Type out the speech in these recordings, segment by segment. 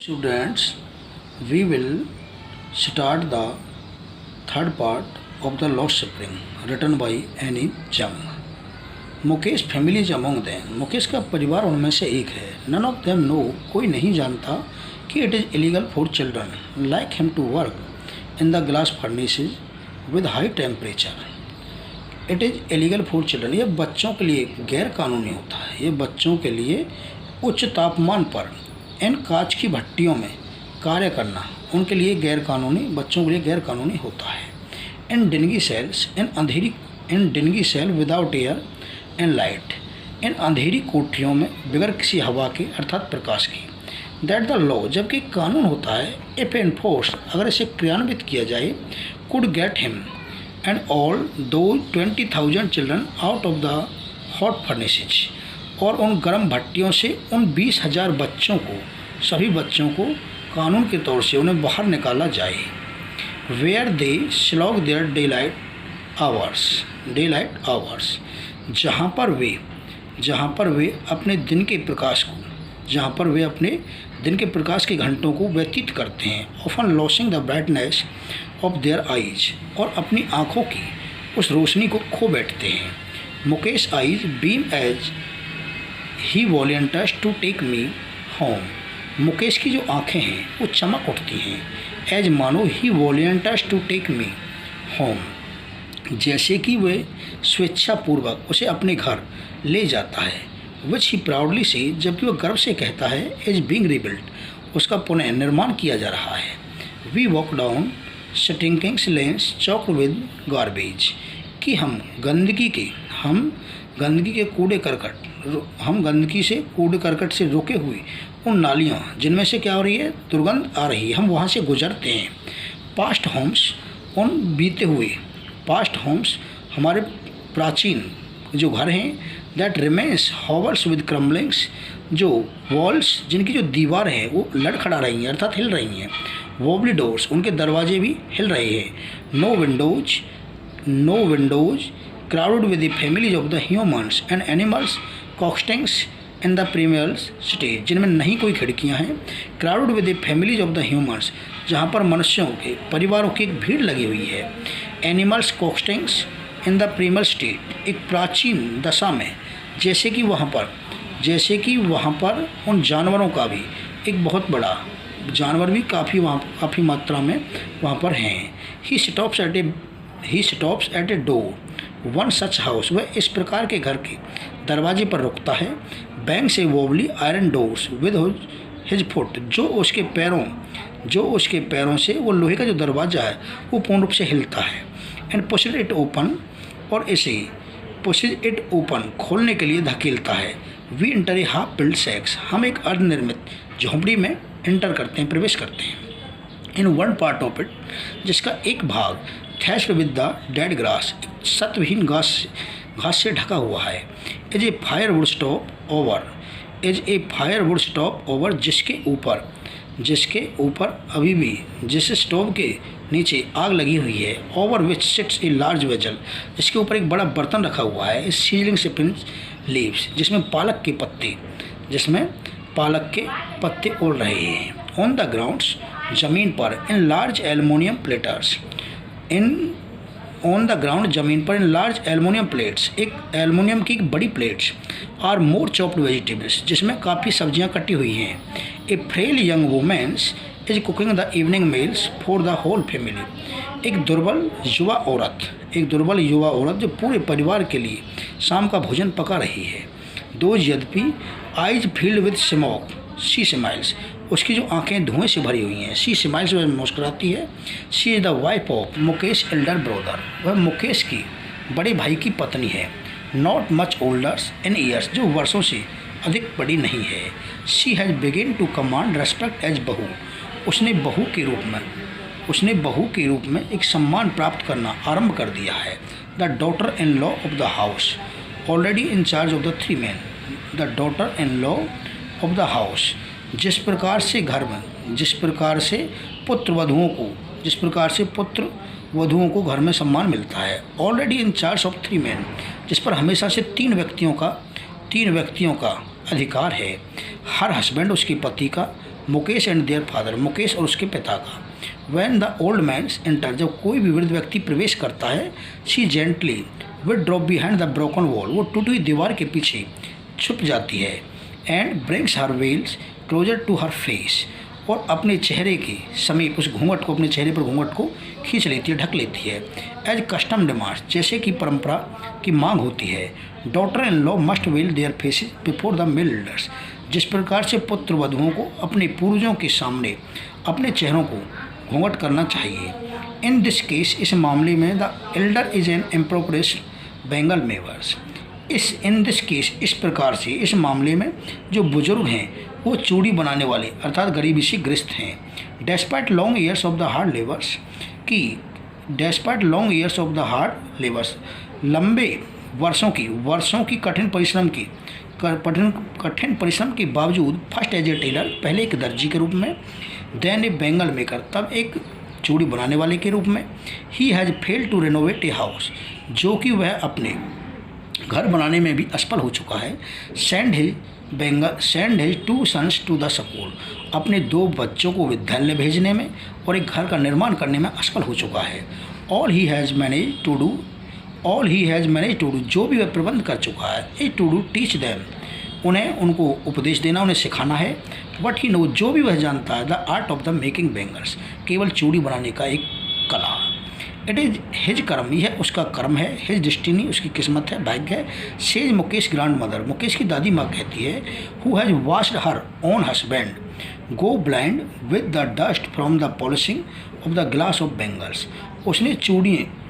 Students, we will start the third part of The Lost Spring, written by Annie Jung. Mukesh families among them, Mukesh का परिवार उनमें से एक है. नन ऑफ देम नो, कोई नहीं जानता कि it is illegal for children like him to work in the glass furnaces with high temperature. It is illegal for children, ये बच्चों के लिए गैर कानूनी होता है. ये बच्चों के लिए उच्च तापमान पर इन कांच की भट्टियों में कार्य करना उनके लिए गैर कानूनी, बच्चों के लिए गैर कानूनी होता है. In dingy cells, in dingy cell without air and light, इन अंधेरी कोठरियों में बगैर किसी हवा के अर्थात प्रकाश की. दैट द लॉ, जबकि कानून होता है, इफ एनफोर्स, अगर इसे क्रियान्वित किया जाए, could get him and all दो 20,000 children out of the hot furnaces, और उन गर्म भट्टियों से उन 20,000 बच्चों को, सभी बच्चों को कानून के तौर से उन्हें बाहर निकाला जाए. Where they slog their daylight hours, जहाँ पर वे अपने दिन के प्रकाश के घंटों को व्यतीत करते हैं. Often losing the brightness of their eyes, और अपनी आँखों की उस रोशनी को खो बैठते हैं. Mukesh eyes beam as he volunteers to take me home, Mukesh की जो आँखें हैं वो चमक उठती हैं. एज मानो he volunteers to take me home, जैसे कि वे स्वेच्छापूर्वक उसे अपने घर ले जाता है. विच ही प्राउडली से, जबकि वह गर्व से कहता है, एज बीइंग रिबिल्ड, उसका पुनः निर्माण किया जा रहा है. We walk down stinking lanes choked with garbage, कि हम गंदगी से कूड़े करकट से रोके हुए उन नालियों जिनमें से क्या हो रही है, दुर्गंध आ रही है, हम वहाँ से गुजरते हैं. पास्ट होम्स, हमारे प्राचीन जो घर हैं, दैट रिमेन्स हॉवर्स विद क्रम्बलिंग्स, जो वॉल्स, जिनकी जो दीवार है वो लड़खड़ा रही हैं अर्थात हिल रही हैं. वॉबली डोर्स, उनके दरवाजे भी हिल रहे हैं. No windows crowded with the families of the humans and animals coxtings in the primal stage, जिनमें नहीं कोई खिड़कियां हैं. crowded with the families of the humans, जहां पर मनुष्यों के परिवारों की एक भीड़ लगी हुई है. animals coxtings in the primal state, एक प्राचीन दशा में, जैसे कि वहाँ पर उन जानवरों का भी एक बहुत बड़ा, जानवर भी काफ़ी मात्रा में वहाँ पर हैं. He stops at a door one such house, वह इस प्रकार के घर के दरवाजे पर रुकता है. बैंक से wobbly iron doors with his foot, जो उसके पैरों से वो लोहे का जो दरवाज़ा है वो पूर्ण रूप से हिलता है. एंड पुशेज इट ओपन, और इसे खोलने के लिए धकेलता है. We enter a half build shacks, हम एक अर्धनिर्मित झोंपड़ी में प्रवेश करते हैं. In one part of it, जिसका एक भाग thatched with the dead grass, सतविहीन घास से ढका हुआ है. As a firewood stop over, जिसके ऊपर अभी भी, जिस स्टोव के नीचे आग लगी हुई है. Over which sits a large vessel, जिसके ऊपर एक बड़ा बर्तन रखा हुआ है. सीजलिंग स्प्रिंग लीव्स, जिसमें पालक के पत्ते उड़ रहे हैं. ऑन द ग्राउंड्स, जमीन पर, इन लार्ज एल्युमिनियम प्लेट्स, एक एल्युमिनियम की बड़ी plates. Are more chopped vegetables, जिसमें काफ़ी सब्जियां कटी हुई हैं. A frail young womens is cooking the evening meals for the whole family, एक दुर्बल युवा औरत जो पूरे परिवार के लिए शाम का भोजन पका रही है. यद्यपि eyes field with smoke, she smiles, उसकी जो आंखें धुएं से भरी हुई हैं. शी स्माइल्स, वह मुस्कुराती है. She is the wife of Mukesh elder brother, वह मुकेश की बड़े भाई की पत्नी है. Not much older in years, जो वर्षों से अधिक बड़ी नहीं है. She has begin to command respect as बहू, उसने बहू के रूप में एक सम्मान प्राप्त करना आरंभ कर दिया है. The daughter in law of the house already in charge of the 3 men, the daughter in law of the house, जिस प्रकार से पुत्र वधुओं को घर में सम्मान मिलता है. Already in charge of 3 men, जिस पर हमेशा से तीन व्यक्तियों का अधिकार है. हर हस्बैंड, उसके पति का. Mukesh and their father, Mukesh और उसके पिता का। When the old man enter, जब कोई भी वृद्ध व्यक्ति प्रवेश करता है, she gently with drop behind the broken wall, वो टूटी हुई दीवार के पीछे छुप जाती है। And brings her veils closer to her face, और अपने चेहरे के समीप उस घूंघट को, अपने चेहरे पर घूंघट को खींच लेती है, ढक लेती है। एज कस्टम डिमांड्स, जैसे कि परंपरा की मांग होती है। Daughter in law must veil their faces before the male elders, जिस प्रकार से पुत्र वधुओं को अपने पूर्वजों के सामने अपने चेहरों को घूंघट करना चाहिए। इन दिस केस, इस मामले में the elder is an impropriate bangle movers, in this case, इस प्रकार से इस मामले में जो बुजुर्ग हैं वो चूड़ी बनाने वाले अर्थात गरीबी से ग्रस्त हैं। Despite long years of the hard labours, की despite long years of the hard labours, लंबे वर्षों की कठिन परिश्रम के बावजूद, फर्स्ट एज ए टेलर, पहले एक दर्जी के रूप में, देन ए बेंगल मेकर, तब एक चूड़ी बनाने वाले के रूप में, he has failed to renovate a house, जो कि वह अपने घर बनाने में भी असफल हो चुका है। Send his 2 sons to the school, अपने 2 बच्चों को विद्यालय भेजने में और एक घर का निर्माण करने में असफल हो चुका है। All he has manage to do, जो भी वह प्रबंध कर चुका है, is to do teach them, उनको उपदेश देना, उन्हें सिखाना है। वट ही नो, जो भी वह जानता है, the art of the making bangles, केवल चूड़ी बनाने का एक कला। इट इज़ हिज कर्म, यह उसका कर्म है। हिज डिस्टिनी, उसकी किस्मत है, भाग्य है। Says Mukesh grand mother, Mukesh की दादी माँ कहती है, who has washed her own husband go blind with the dust from the polishing of the glass of bangles,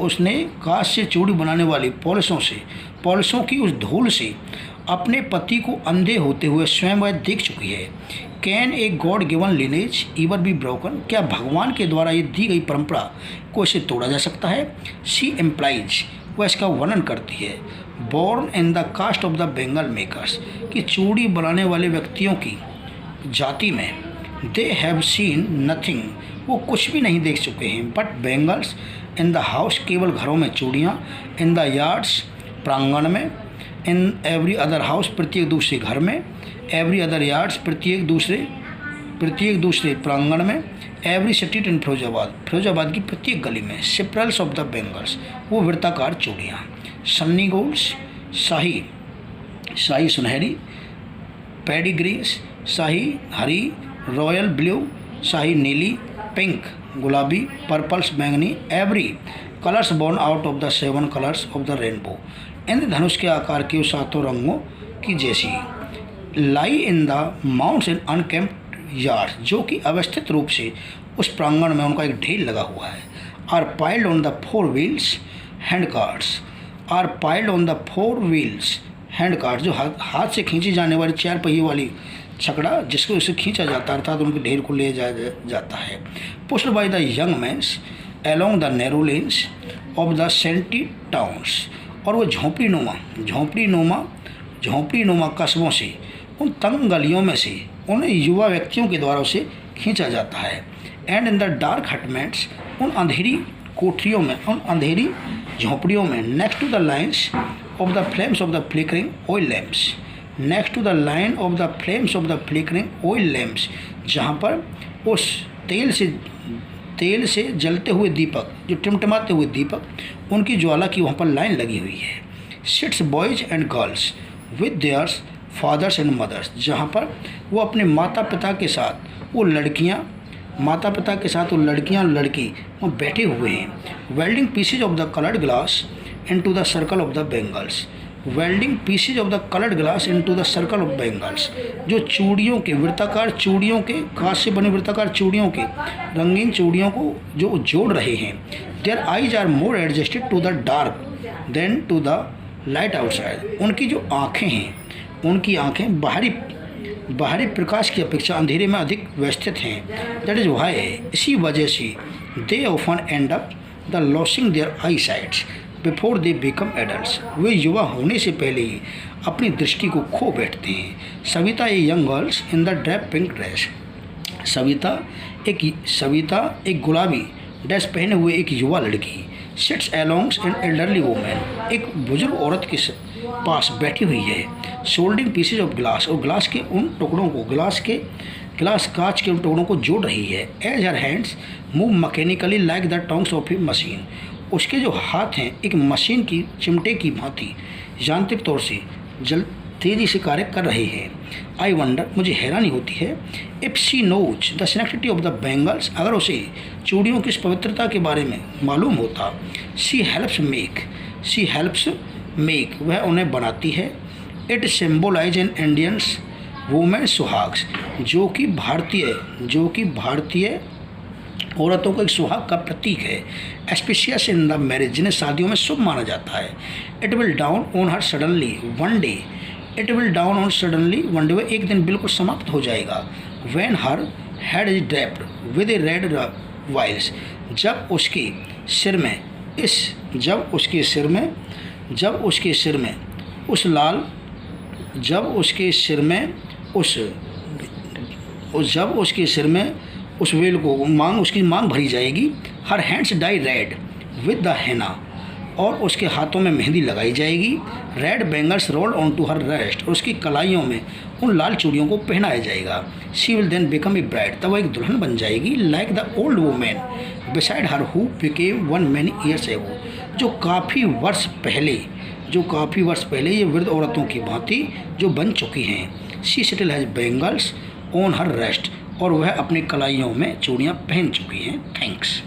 उसने कांच से चूड़ी बनाने वाली पॉलिशों की उस धूल से अपने पति को अंधे होते हुए स्वयं वह देख चुकी है। Can a god given lineage ईवर be broken, क्या भगवान के द्वारा ये दी गई परंपरा को इसे तोड़ा जा सकता है। शी एम्प्लाइज, वह इसका वर्णन करती है। Born in the caste of the bangle makers, कि चूड़ी बनाने वाले व्यक्तियों की जाति में, दे हैव सीन नथिंग, वो कुछ भी नहीं देख चुके हैं, but bangles in the house, केवल घरों में चूड़ियाँ, इन द यार्ड्स, प्रांगण में, इन एवरी अदर हाउस, प्रत्येक दूसरे घर में, एवरी अदर यार्ड्स, प्रत्येक दूसरे प्रांगण में, एवरी स्ट्रीट इन फिरोजाबाद की प्रत्येक गली में। सिप्रल्स ऑफ द बेंगल्स, वो वृत्ताकार चूड़ियाँ। सन्नी गोल्ड्स, शाही सुनहरी, पेडिग्रीस, शाही हरी, रॉयल ब्लू, शाही नीली, पिंक गुलाबी, पर्पल्स बैंगनी, every colours born out of the 7 colours of the rainbow, इंद्रधनुष के आकार के 7 रंगों की जैसी। Lie in the mounts in unkempt yard, जो कि अवस्थित रूप से उस प्रांगण में उनका एक ढेर लगा हुआ है। Are piled on the 4 wheels hand carts, hand cart, जो हाथ से खींची जाने वाली 4 पहिए वाली छकड़ा, जिसको उसे खींचा जाता है, अर्थात उनके ढेर को ले जाया जाता है। Pushed by the young mans along the narrow lanes of the shanty towns, और वो झोंपड़ी नुमा कस्बों से, उन तंग गलियों में से उन युवा व्यक्तियों के द्वारा उसे खींचा जाता है। And in the dark hutments, उन अंधेरी कोठरियों में, उन अंधेरी झोंपड़ियों में, next to the lines of the flames of the flickering oil lamps, next to the line of the flames of the flickering oil lamps, जहाँ पर उस तेल से जलते हुए दीपक, जो टिमटिमाते हुए दीपक, उनकी ज्वाला की वहाँ पर लाइन लगी हुई है। Sits boys and girls with theirs fathers and mothers, जहाँ पर वो अपने माता पिता के साथ वो लड़की और लड़की वो बैठे हुए हैं। Welding pieces of the coloured glass into the circle of the bangles, welding pieces of the coloured glass into the circle of bangles, जो चूड़ियों के वृत्ताकार चूड़ियों के, कांच से बने वृत्ताकार चूड़ियों के, रंगीन चूड़ियों को जो जोड़ रहे हैं। Their eyes are more adjusted to the dark than to the light outside, उनकी जो आँखें हैं, उनकी आँखें बाहरी प्रकाश की अपेक्षा अंधेरे में अधिक व्यवस्थित हैं। दैट इज़ वाई, इसी वजह से they often end up the losing their eye sights before they become adults, वे युवा होने से पहले ही अपनी दृष्टि को खो बैठते हैं। Savita a young girls in the drape pink dress, Savita एक गुलाबी ड्रेस पहने हुए एक युवा लड़की। सिट्स एलोंग्स एन एल्डरली वुमेन, एक बुजुर्ग औरत के पास बैठी हुई है। शोल्डिंग पीसेज ऑफ ग्लास, और ग्लास के उन टुकड़ों को, ग्लास के गिलास कांच के उन टुकड़ों को जोड़ रही है। As her hands move mechanically like the tongs of a machine, उसके जो हाथ हैं एक मशीन की चिमटे की भांति यांत्रिक तौर से तेजी से कार्य कर रहे हैं। आई वंडर, मुझे हैरानी होती है, if she knows the sanctity of the bangles, अगर उसे चूड़ियों की इस पवित्रता के बारे में मालूम होता। शी हेल्प्स मेक, वह उन्हें बनाती है। It symbolise an Indians women suhags, जो कि भारतीय औरतों को एक सुहाग का प्रतीक है। स्पेशियस इन द मैरिज, जिन्हें शादियों में शुभ माना जाता है। It will dawn on her suddenly one day, वह एक दिन बिल्कुल समाप्त हो जाएगा। When her head is draped with a red veils, जब उसके सिर में उस वेल को उसकी मांग भरी जाएगी। Her hands dye red with the henna, और उसके हाथों में मेहंदी लगाई जाएगी। Red bangles rolled on to her wrist, और उसकी कलाइयों में उन लाल चूड़ियों को पहनाया जाएगा। She will then become a bride, तब वह एक दुल्हन बन जाएगी। Like the old women beside her who became one many years ago, जो काफ़ी वर्ष पहले ये वृद्ध औरतों की भांति जो बन चुकी हैं। She still has bangles on her wrist, और वह अपनी कलाइयों में चूड़ियाँ पहन चुकी हैं। थैंक्स।